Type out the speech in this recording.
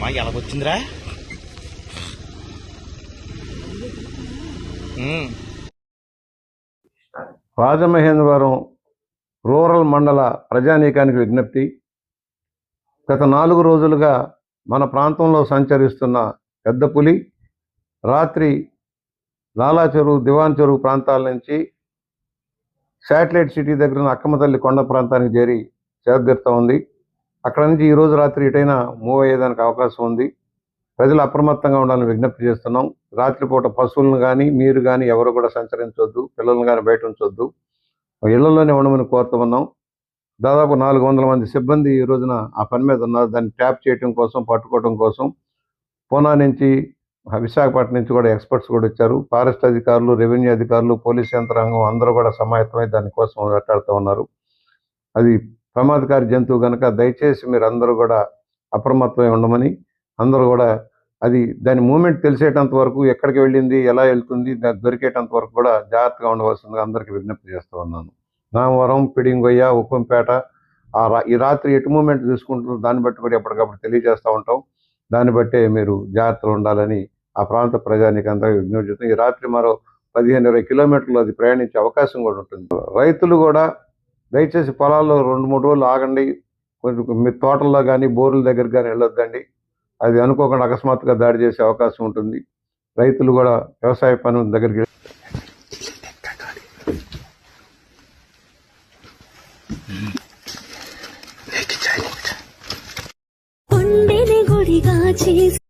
అమ్మా ఎలాగొచ్చిందిరా? రాజమహేంద్రవరం రూరల్ మండల ప్రజానీకానికి విజ్ఞప్తి. గత 4 రోజులుగా మన ప్రాంతంలో సంచరిస్తున్న పెద్ద పులి రాత్రి లాలా చెరువు, దివాన్ చెరువు ప్రాంతాల నుంచి శాటిలైట్ సిటీ దగ్గర ఉన్న అక్కమ్మతల్లి కొండ ప్రాంతానికి చేరి చేరుతూ ఉంది. అక్కడ నుంచి ఈరోజు రాత్రి ఎటైనా మూవ్ అయ్యేదానికి అవకాశం ఉంది. ప్రజలు అప్రమత్తంగా ఉండాలని విజ్ఞప్తి చేస్తున్నాం. రాత్రిపూట పశువులను కానీ మీరు కానీ ఎవరు కూడా సంచరించవద్దు, పిల్లలను కానీ బయట ఉంచొద్దు, ఇళ్లలోనే ఉండమని కోరుతూ ఉన్నాం. దాదాపు 400 మంది సిబ్బంది ఈ రోజున ఆ పని మీద ఉన్నారు. దాన్ని ట్యాప్ చేయడం కోసం, పట్టుకోవడం కోసం పూనా నుంచి, విశాఖపట్నం నుంచి కూడా ఎక్స్పర్ట్స్ కూడా వచ్చారు. ఫారెస్ట్ అధికారులు, రెవెన్యూ అధికారులు, పోలీస్ యంత్రాంగం అందరూ కూడా సమాయత్తమై దానికోసం వెంటాడుతూ ఉన్నారు. అది ప్రమాదకారి జంతువు కనుక దయచేసి మీరు అందరూ కూడా అప్రమత్తమై ఉండమని, అందరూ కూడా దాని మూమెంట్ తెలిసేటంత వరకు, ఎక్కడికి వెళ్ళింది, ఎలా వెళ్తుంది, దాన్ని దొరికేటంత వరకు కూడా జాగ్రత్తగా ఉండవలసిందిగా అందరికీ విజ్ఞప్తి చేస్తూ ఉన్నాను. నామవరం, పిడింగొయ్య, ఉప్పంపేట ఈ రాత్రి ఎటు మూమెంట్ తీసుకుంటున్నారు దాన్ని బట్టి కూడా ఎప్పటికప్పుడు తెలియజేస్తూ ఉంటాం. దాన్ని బట్టే మీరు జాగ్రత్తలు ఉండాలని ఆ ప్రాంత ప్రజానికి అందరికీ విజ్ఞప్తి చేస్తాం. ఈ రాత్రి మరో 15-20 కిలోమీటర్లు అది ప్రయాణించే అవకాశం కూడా ఉంటుంది. రైతులు కూడా దయచేసి పొలాల్లో 2-3 రోజులు ఆగండి. కొంచెం మీ తోటల్లో కానీ బోర్ల దగ్గర కానీ వెళ్ళొద్దండి. అది అనుకోకుండా అకస్మాత్తుగా దాడి చేసే అవకాశం ఉంటుంది. రైతులు కూడా వ్యవసాయ పని దగ్గరికి గుడిగా చేసి